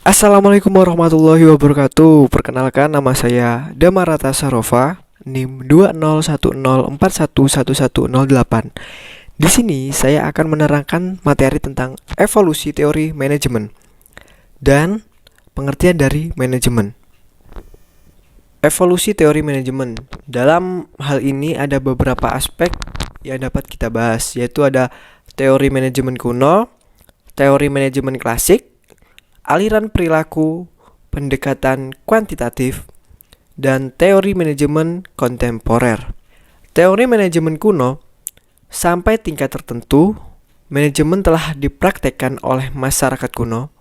Assalamualaikum warahmatullahi wabarakatuh. Perkenalkan, nama saya Damarata Sarofa, NIM 20104111108. Di sini saya akan menerangkan materi tentang evolusi teori manajemen dan pengertian dari manajemen. Evolusi teori manajemen. Dalam hal ini ada beberapa aspek yang dapat kita bahas, yaitu ada teori manajemen kuno, teori manajemen klasik, aliran perilaku, pendekatan kuantitatif, dan teori manajemen kontemporer. Teori manajemen kuno, sampai tingkat tertentu, manajemen telah dipraktekkan oleh masyarakat kuno,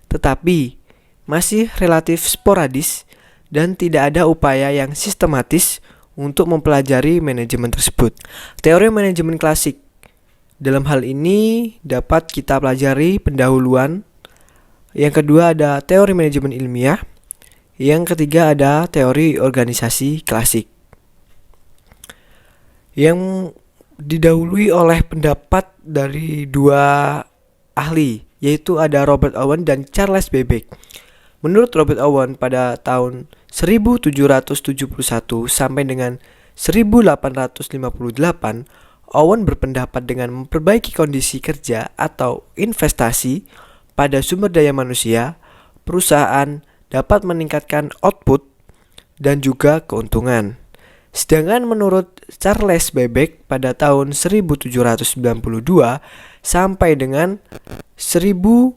tetapi masih relatif sporadis dan tidak ada upaya yang sistematis untuk mempelajari manajemen tersebut. Teori manajemen klasik, dalam hal ini dapat kita pelajari pendahuluan. Yang kedua ada teori manajemen ilmiah. Yang ketiga ada teori organisasi klasik, yang didahului oleh pendapat dari dua ahli, yaitu ada Robert Owen dan Charles Babbage. Menurut Robert Owen, pada tahun 1771 sampai dengan 1858, Owen berpendapat dengan memperbaiki kondisi kerja atau investasi pada sumber daya manusia, perusahaan dapat meningkatkan output dan juga keuntungan. Sedangkan menurut Charles Babbage, pada tahun 1792 sampai dengan 1871,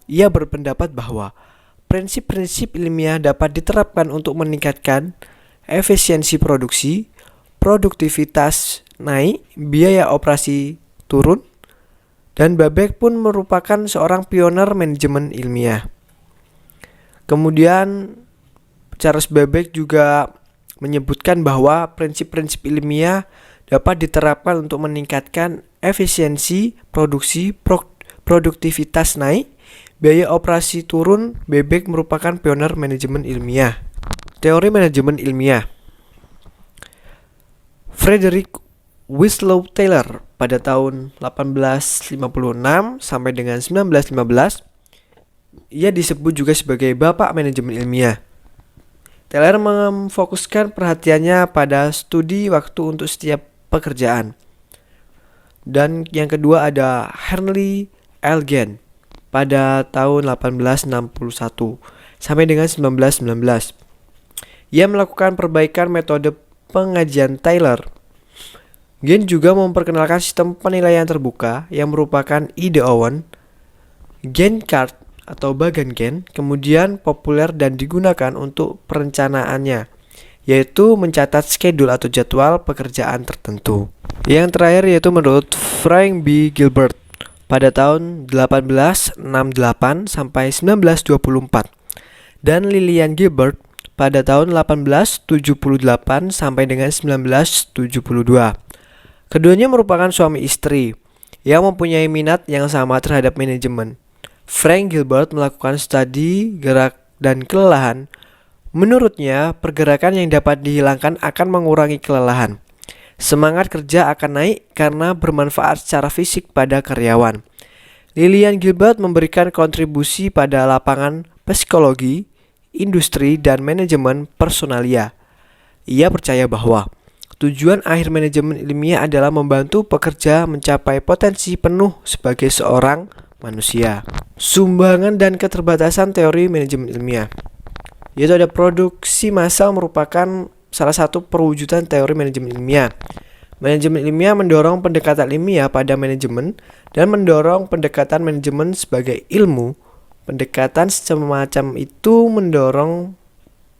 ia berpendapat bahwa prinsip-prinsip ilmiah dapat diterapkan untuk meningkatkan efisiensi produksi, produktivitas naik, biaya operasi turun, dan Babbage pun merupakan seorang pioner manajemen ilmiah. Kemudian Charles Babbage juga menyebutkan bahwa prinsip-prinsip ilmiah dapat diterapkan untuk meningkatkan efisiensi produksi, produktivitas naik, biaya operasi turun. Babbage merupakan pioner manajemen ilmiah. Teori manajemen ilmiah. Frederick Winslow Taylor pada tahun 1856 sampai dengan 1915, ia disebut juga sebagai Bapak Manajemen Ilmiah. Taylor memfokuskan perhatiannya pada studi waktu untuk setiap pekerjaan. Dan yang kedua ada Henry Elgin pada tahun 1861 sampai dengan 1919. Ia melakukan perbaikan metode pengajian Taylor. Gen juga memperkenalkan sistem penilaian terbuka yang merupakan ide Owen. Gantt chart atau bagan Gantt kemudian populer dan digunakan untuk perencanaannya, yaitu mencatat schedule atau jadwal pekerjaan tertentu. Yang terakhir yaitu menurut Frank B. Gilbert pada tahun 1868 sampai 1924 dan Lillian Gilbert pada tahun 1878 sampai dengan 1972. Keduanya merupakan suami istri yang mempunyai minat yang sama terhadap manajemen. Frank Gilbert melakukan studi gerak dan kelelahan. Menurutnya, pergerakan yang dapat dihilangkan akan mengurangi kelelahan. Semangat kerja akan naik karena bermanfaat secara fisik pada karyawan. Lillian Gilbert memberikan kontribusi pada lapangan psikologi, industri, dan manajemen personalia. Ia percaya bahwa tujuan akhir manajemen ilmiah adalah membantu pekerja mencapai potensi penuh sebagai seorang manusia. Sumbangan dan keterbatasan teori manajemen ilmiah, yaitu ada produksi massal merupakan salah satu perwujudan teori manajemen ilmiah. Manajemen ilmiah mendorong pendekatan ilmiah pada manajemen dan mendorong pendekatan manajemen sebagai ilmu. Pendekatan semacam itu mendorong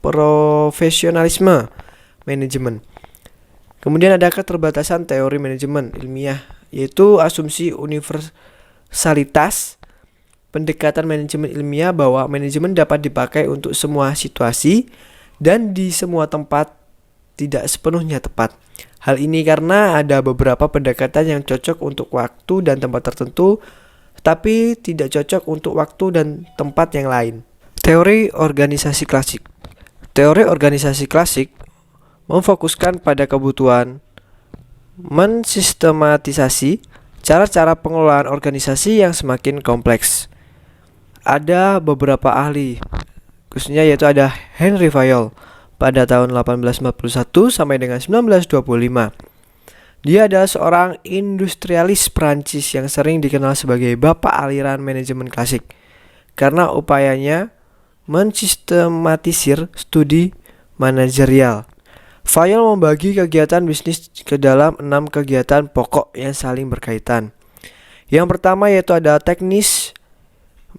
profesionalisme manajemen. Kemudian ada keterbatasan teori manajemen ilmiah, yaitu asumsi universalitas. Pendekatan manajemen ilmiah bahwa manajemen dapat dipakai untuk semua situasi dan di semua tempat tidak sepenuhnya tepat. Hal ini karena ada beberapa pendekatan yang cocok untuk waktu dan tempat tertentu, tetapi tidak cocok untuk waktu dan tempat yang lain. Teori organisasi klasik. Teori organisasi klasik memfokuskan pada kebutuhan mensistematisasi cara-cara pengelolaan organisasi yang semakin kompleks. ada beberapa ahli, khususnya yaitu ada Henry Fayol pada tahun 1841 sampai dengan 1925. Dia adalah seorang industrialis Prancis yang sering dikenal sebagai bapak aliran manajemen klasik karena upayanya mensistematisir studi manajerial. Fayol membagi kegiatan bisnis ke dalam 6 kegiatan pokok yang saling berkaitan. Yang pertama yaitu ada teknis,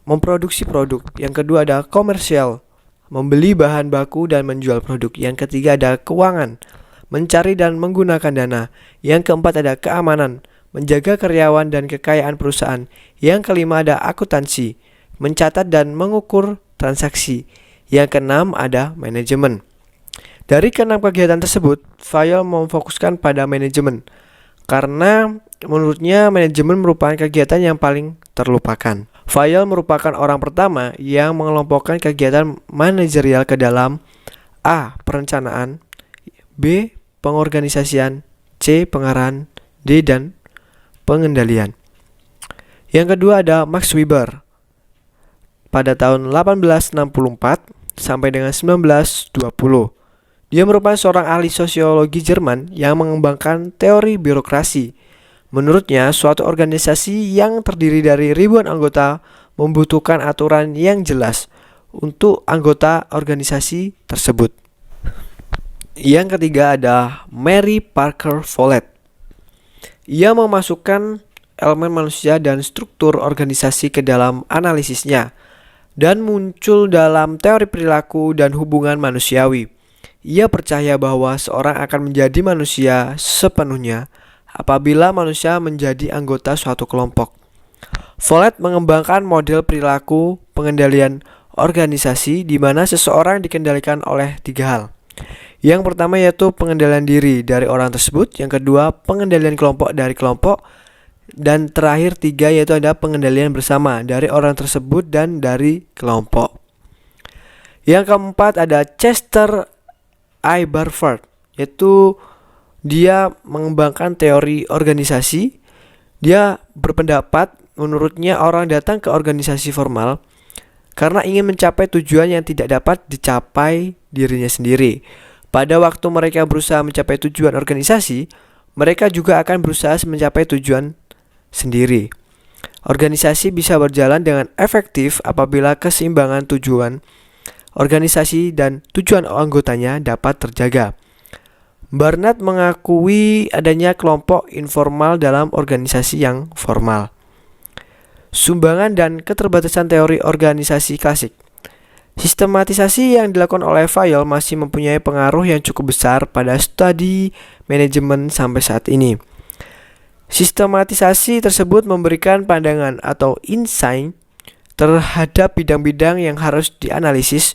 memproduksi produk. Yang kedua ada komersial, membeli bahan baku dan menjual produk. Yang ketiga ada keuangan, mencari dan menggunakan dana. Yang keempat ada keamanan, menjaga karyawan dan kekayaan perusahaan. Yang kelima ada akuntansi, mencatat dan mengukur transaksi. Yang keenam ada manajemen. Dari keenam kegiatan tersebut, Fayol memfokuskan pada manajemen karena menurutnya manajemen merupakan kegiatan yang paling terlupakan. Fayol merupakan orang pertama yang mengelompokkan kegiatan manajerial ke dalam A. Perencanaan, B. Pengorganisasian, C. Pengarahan, D. Dan pengendalian. Yang kedua ada Max Weber pada tahun 1864 sampai dengan 1920. Dia merupakan seorang ahli sosiologi Jerman yang mengembangkan teori birokrasi. Menurutnya, suatu organisasi yang terdiri dari ribuan anggota membutuhkan aturan yang jelas untuk anggota organisasi tersebut. Yang ketiga ada Mary Parker Follett. Ia memasukkan elemen manusia dan struktur organisasi ke dalam analisisnya dan muncul dalam teori perilaku dan hubungan manusiawi. Ia percaya bahwa seorang akan menjadi manusia sepenuhnya apabila manusia menjadi anggota suatu kelompok. Follett mengembangkan model perilaku pengendalian organisasi di mana seseorang dikendalikan oleh 3 hal. Yang pertama yaitu pengendalian diri dari orang tersebut, yang kedua pengendalian kelompok dari kelompok, dan terakhir 3 yaitu ada pengendalian bersama dari orang tersebut dan dari kelompok. Yang keempat ada Chester I. Barford, yaitu dia mengembangkan teori organisasi. Dia berpendapat menurutnya orang datang ke organisasi formal karena ingin mencapai tujuan yang tidak dapat dicapai dirinya sendiri. Pada waktu mereka berusaha mencapai tujuan organisasi, mereka juga akan berusaha mencapai tujuan sendiri. Organisasi bisa berjalan dengan efektif apabila keseimbangan tujuan organisasi dan tujuan anggotanya dapat terjaga. Barnard mengakui adanya kelompok informal dalam organisasi yang formal. Sumbangan dan keterbatasan teori organisasi klasik. Sistematisasi yang dilakukan oleh Fayol masih mempunyai pengaruh yang cukup besar pada studi manajemen sampai saat ini. Sistematisasi tersebut memberikan pandangan atau insight terhadap bidang-bidang yang harus dianalisis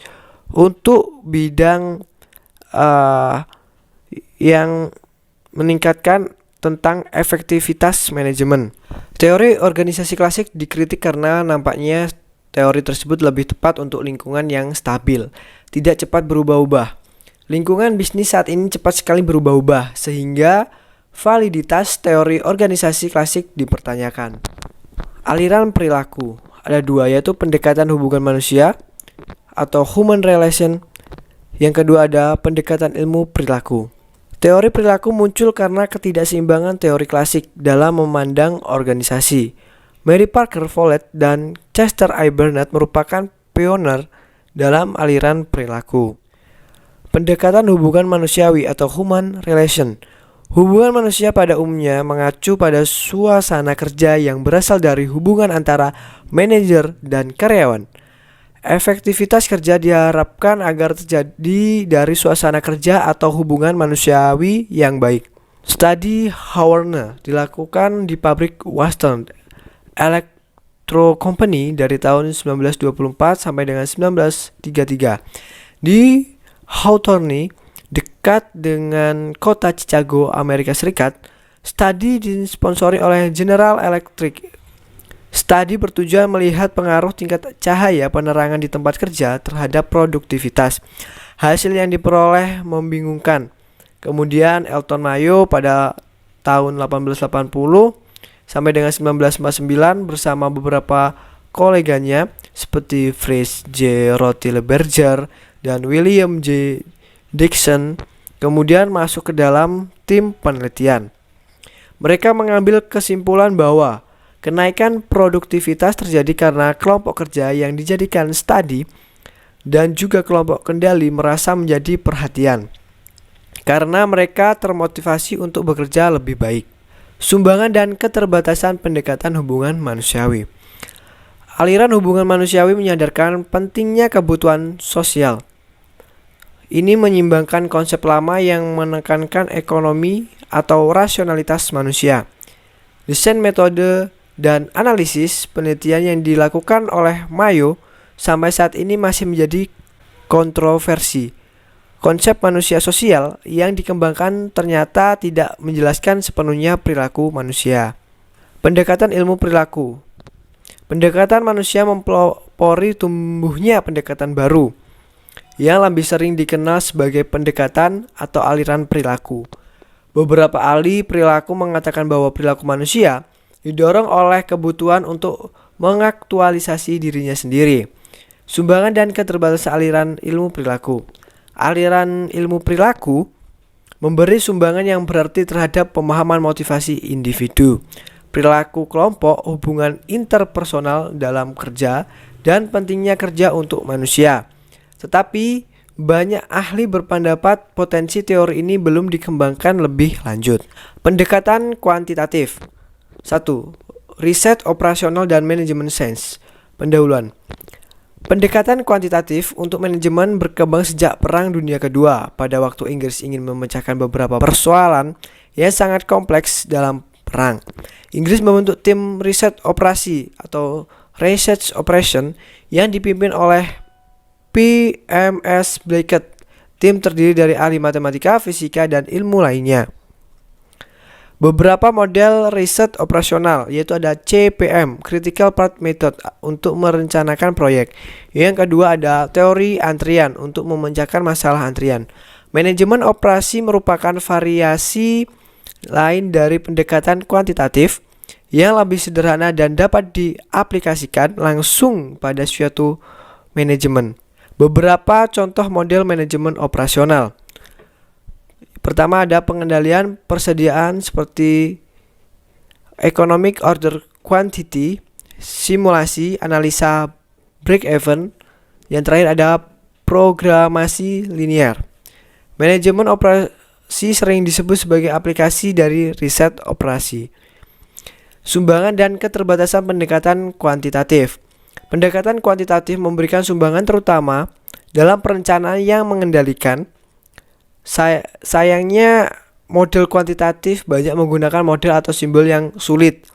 untuk bidang yang meningkatkan tentang efektivitas manajemen. Teori organisasi klasik dikritik karena nampaknya teori tersebut lebih tepat untuk lingkungan yang stabil, tidak cepat berubah-ubah. Lingkungan bisnis saat ini cepat sekali berubah-ubah, sehingga validitas teori organisasi klasik dipertanyakan. Aliran perilaku ada 2, yaitu pendekatan hubungan manusia atau human relation. Yang kedua ada pendekatan ilmu perilaku. Teori perilaku muncul karena ketidakseimbangan teori klasik dalam memandang organisasi. Mary Parker Follett dan Chester I. Barnard merupakan pioner dalam aliran perilaku. Pendekatan hubungan manusiawi atau human relation. Hubungan manusia pada umumnya mengacu pada suasana kerja yang berasal dari hubungan antara manajer dan karyawan. Efektivitas kerja diharapkan agar terjadi dari suasana kerja atau hubungan manusiawi yang baik. Studi Warner dilakukan di pabrik Western Electro Company dari tahun 1924 sampai dengan 1933. Di Hawthorne, dekat dengan kota Chicago, Amerika Serikat. Studi disponsori oleh General Electric. Studi bertujuan melihat pengaruh tingkat cahaya penerangan di tempat kerja terhadap produktivitas. Hasil yang diperoleh membingungkan. Kemudian Elton Mayo pada tahun 1880 sampai dengan 1949 bersama beberapa koleganya seperti Fritz J. Roethlisberger dan William J. Dickson kemudian masuk ke dalam tim penelitian. Mereka mengambil kesimpulan bahwa kenaikan produktivitas terjadi karena kelompok kerja yang dijadikan studi dan juga kelompok kendali merasa menjadi perhatian karena mereka termotivasi untuk bekerja lebih baik. Sumbangan dan keterbatasan pendekatan hubungan manusiawi. Aliran hubungan manusiawi menyadarkan pentingnya kebutuhan sosial. Ini menyimbangkan konsep lama yang menekankan ekonomi atau rasionalitas manusia. Desain metode dan analisis penelitian yang dilakukan oleh Mayo sampai saat ini masih menjadi kontroversi. Konsep manusia sosial yang dikembangkan ternyata tidak menjelaskan sepenuhnya perilaku manusia. Pendekatan ilmu perilaku. Pendekatan manusia mempelopori tumbuhnya pendekatan baru yang lebih sering dikenal sebagai pendekatan atau aliran perilaku. Beberapa ahli perilaku mengatakan bahwa perilaku manusia didorong oleh kebutuhan untuk mengaktualisasi dirinya sendiri. Sumbangan dan keterbatasan aliran ilmu perilaku. Aliran ilmu perilaku memberi sumbangan yang berarti terhadap pemahaman motivasi individu, perilaku kelompok, hubungan interpersonal dalam kerja, dan pentingnya kerja untuk manusia. Tetapi banyak ahli berpendapat potensi teori ini belum dikembangkan lebih lanjut. Pendekatan kuantitatif. 1. Riset operasional dan manajemen sains. Pendahuluan. Pendekatan kuantitatif untuk manajemen berkembang sejak Perang Dunia Kedua, pada waktu Inggris ingin memecahkan beberapa persoalan yang sangat kompleks dalam perang. Inggris membentuk tim riset operasi atau Research Operation yang dipimpin oleh P.M.S. Blackett. Tim terdiri dari ahli matematika, fisika, dan ilmu lainnya. Beberapa model riset operasional, yaitu ada CPM, Critical Path Method, untuk merencanakan proyek. Yang kedua ada teori antrian, untuk memecahkan masalah antrian. Manajemen operasi merupakan variasi lain dari pendekatan kuantitatif yang lebih sederhana dan dapat diaplikasikan langsung pada suatu manajemen. Beberapa contoh model manajemen operasional. Pertama ada pengendalian persediaan seperti economic order quantity, simulasi, analisa break-even. Yang terakhir ada programasi linear. Manajemen operasi sering disebut sebagai aplikasi dari riset operasi. Sumbangan dan keterbatasan pendekatan kuantitatif. Pendekatan kuantitatif memberikan sumbangan terutama dalam perencanaan yang mengendalikan. Sayangnya model kuantitatif banyak menggunakan model atau simbol yang sulit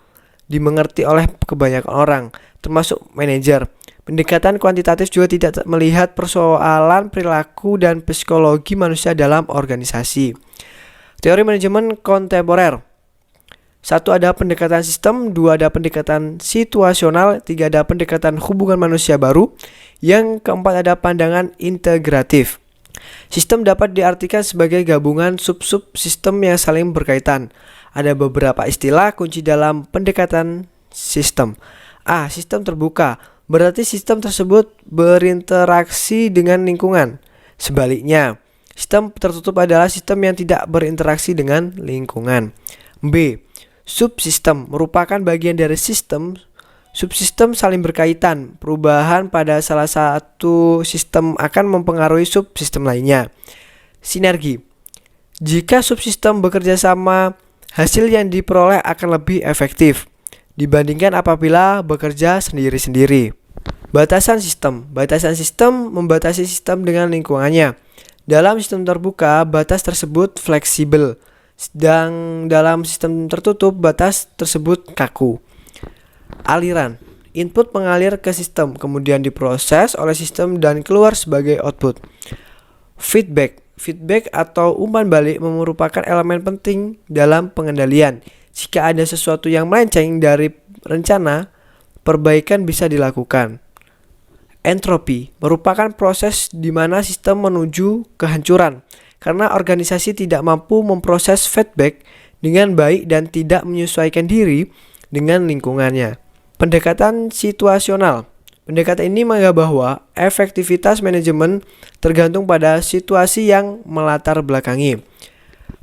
dimengerti oleh kebanyakan orang, termasuk manajer. Pendekatan kuantitatif juga tidak melihat persoalan perilaku dan psikologi manusia dalam organisasi. Teori manajemen kontemporer. 1. Ada pendekatan sistem, 2. Ada pendekatan situasional, 3. Ada pendekatan hubungan manusia baru, yang keempat ada pandangan integratif. Sistem dapat diartikan sebagai gabungan sub-sub sistem yang saling berkaitan. Ada beberapa istilah kunci dalam pendekatan sistem. A. Sistem terbuka, berarti sistem tersebut berinteraksi dengan lingkungan. Sebaliknya, sistem tertutup adalah sistem yang tidak berinteraksi dengan lingkungan. B. Subsistem merupakan bagian dari sistem. Subsistem saling berkaitan. Perubahan pada salah satu sistem akan mempengaruhi subsistem lainnya. Sinergi. Jika subsistem bekerja sama, hasil yang diperoleh akan lebih efektif dibandingkan apabila bekerja sendiri-sendiri. Batasan sistem. Batasan sistem membatasi sistem dengan lingkungannya. Dalam sistem terbuka, batas tersebut fleksibel, sedang dalam sistem tertutup, batas tersebut kaku. Aliran. Input mengalir ke sistem, kemudian diproses oleh sistem dan keluar sebagai output. Feedback. Feedback atau umpan balik merupakan elemen penting dalam pengendalian. Jika ada sesuatu yang melenceng dari rencana, perbaikan bisa dilakukan. Entropi merupakan proses di mana sistem menuju kehancuran karena organisasi tidak mampu memproses feedback dengan baik dan tidak menyesuaikan diri dengan lingkungannya. Pendekatan situasional. Pendekatan ini menganggap bahwa efektivitas manajemen tergantung pada situasi yang melatar belakangi.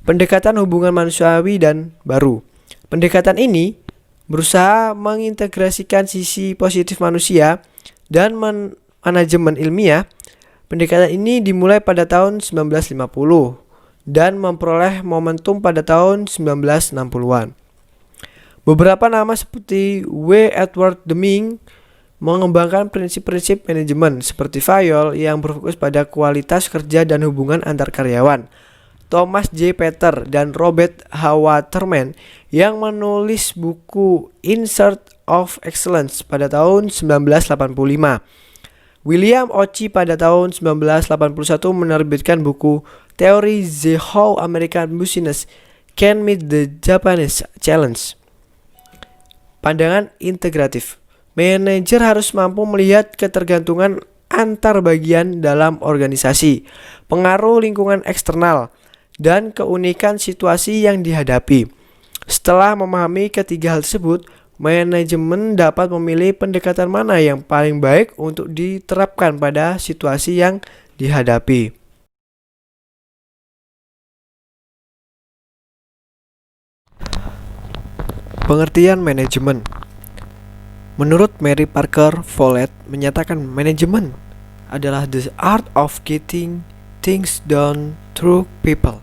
Pendekatan hubungan manusiawi dan baru. Pendekatan ini berusaha mengintegrasikan sisi positif manusia dan manajemen ilmiah. Pendekatan ini dimulai pada tahun 1950 dan memperoleh momentum pada tahun 1960-an. Beberapa nama seperti W. Edward Deming mengembangkan prinsip-prinsip manajemen seperti Fayol yang berfokus pada kualitas kerja dan hubungan antar karyawan. Thomas J. Peter dan Robert H. Waterman yang menulis buku In Search of Excellence pada tahun 1985. William Ochi pada tahun 1981 menerbitkan buku Theory the How American Business Can Meet the Japanese Challenge. Pandangan integratif. Manajer harus mampu melihat ketergantungan antar bagian dalam organisasi, pengaruh lingkungan eksternal, dan keunikan situasi yang dihadapi. Setelah memahami ketiga hal tersebut, manajemen dapat memilih pendekatan mana yang paling baik untuk diterapkan pada situasi yang dihadapi. Pengertian manajemen. Menurut Mary Parker Follett menyatakan manajemen adalah the art of getting things done through people,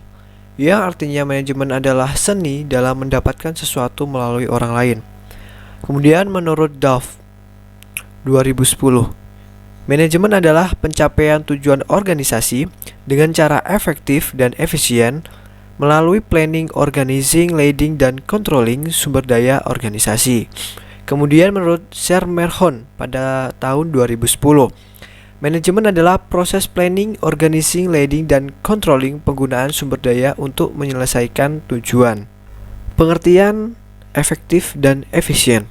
yang artinya manajemen adalah seni dalam mendapatkan sesuatu melalui orang lain. Kemudian menurut Duff 2010, manajemen adalah pencapaian tujuan organisasi dengan cara efektif dan efisien melalui planning, organizing, leading, dan controlling sumber daya organisasi. Kemudian menurut Schermerhorn pada tahun 2010, manajemen adalah proses planning, organizing, leading, dan controlling penggunaan sumber daya untuk menyelesaikan tujuan. Pengertian efektif dan efisien.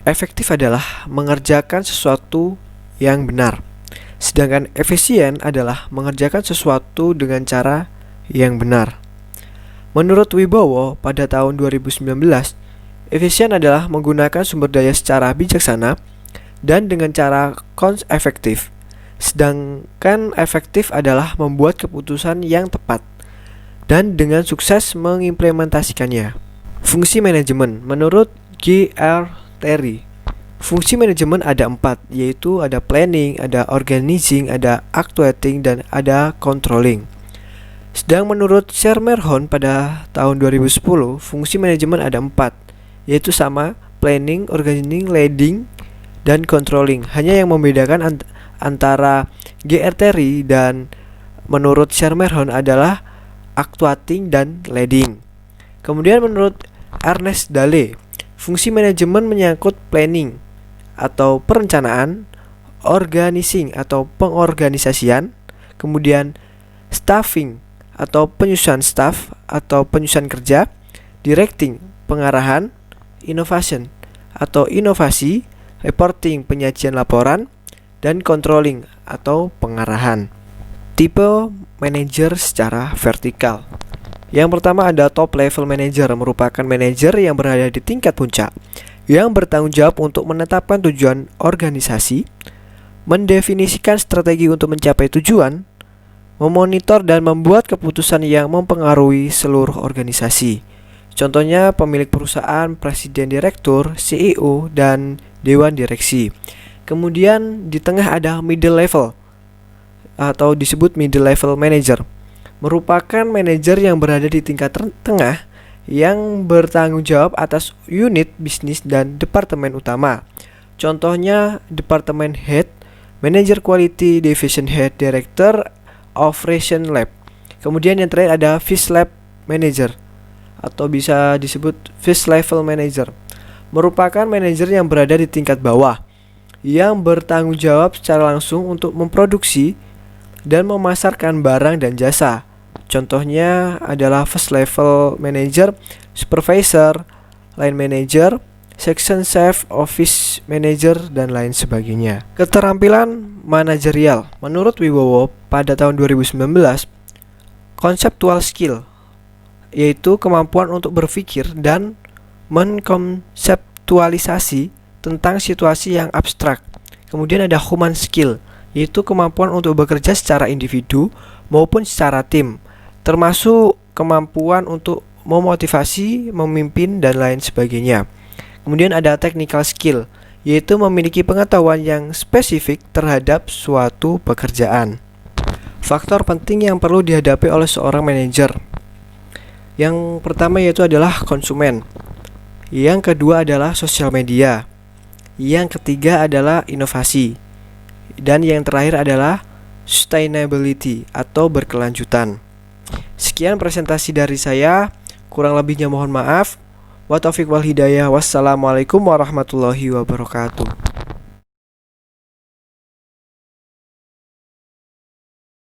Efektif adalah mengerjakan sesuatu yang benar, sedangkan efisien adalah mengerjakan sesuatu dengan cara yang benar. Menurut Wibowo pada tahun 2019, efisien adalah menggunakan sumber daya secara bijaksana dan dengan cara efektif. Sedangkan efektif adalah membuat keputusan yang tepat dan dengan sukses mengimplementasikannya. Fungsi manajemen. Menurut G.R. Terry, fungsi manajemen ada 4, yaitu ada planning, ada organizing, ada actuating, dan ada controlling. Sedang menurut Schermerhorn pada tahun 2010, fungsi manajemen ada 4, yaitu sama, planning, organizing, leading, dan controlling. Hanya yang membedakan antara G.R. Terry dan menurut Schermerhorn adalah actuating dan leading. Kemudian menurut Ernest Dalle, fungsi manajemen menyangkut planning atau perencanaan, organizing atau pengorganisasian, kemudian staffing atau penyusunan staff atau penyusunan kerja, directing pengarahan, innovation atau inovasi, reporting penyajian laporan, dan controlling atau pengarahan. Tipe manajer secara vertikal. Yang pertama ada top level manager, merupakan manajer yang berada di tingkat puncak, yang bertanggung jawab untuk menetapkan tujuan organisasi, mendefinisikan strategi untuk mencapai tujuan, memonitor dan membuat keputusan yang mempengaruhi seluruh organisasi. Contohnya pemilik perusahaan, presiden direktur, CEO, dan dewan direksi. Kemudian di tengah ada middle level atau disebut middle level manager, merupakan manajer yang berada di tingkat tengah yang bertanggung jawab atas unit bisnis dan departemen utama. Contohnya departemen head, manager quality, division head, director operation lab. Kemudian yang terakhir ada fish lab manager atau bisa disebut fish level manager, merupakan manajer yang berada di tingkat bawah yang bertanggung jawab secara langsung untuk memproduksi dan memasarkan barang dan jasa. Contohnya adalah first level manager, supervisor, line manager, section chef, office manager, dan lain sebagainya. Keterampilan manajerial. Menurut Wibowo pada tahun 2019, conceptual skill yaitu kemampuan untuk berpikir dan mengkonseptualisasi tentang situasi yang abstrak. Kemudian ada human skill, yaitu kemampuan untuk bekerja secara individu maupun secara tim, termasuk kemampuan untuk memotivasi, memimpin, dan lain sebagainya. Kemudian ada technical skill, yaitu memiliki pengetahuan yang spesifik terhadap suatu pekerjaan. Faktor penting yang perlu dihadapi oleh seorang manajer. Yang pertama yaitu adalah konsumen. Yang kedua adalah sosial media. Yang ketiga adalah inovasi. Dan yang terakhir adalah sustainability atau berkelanjutan. Sekian presentasi dari saya. Kurang lebihnya mohon maaf. Wa taufiq wal hidayah. Wassalamualaikum warahmatullahi wabarakatuh.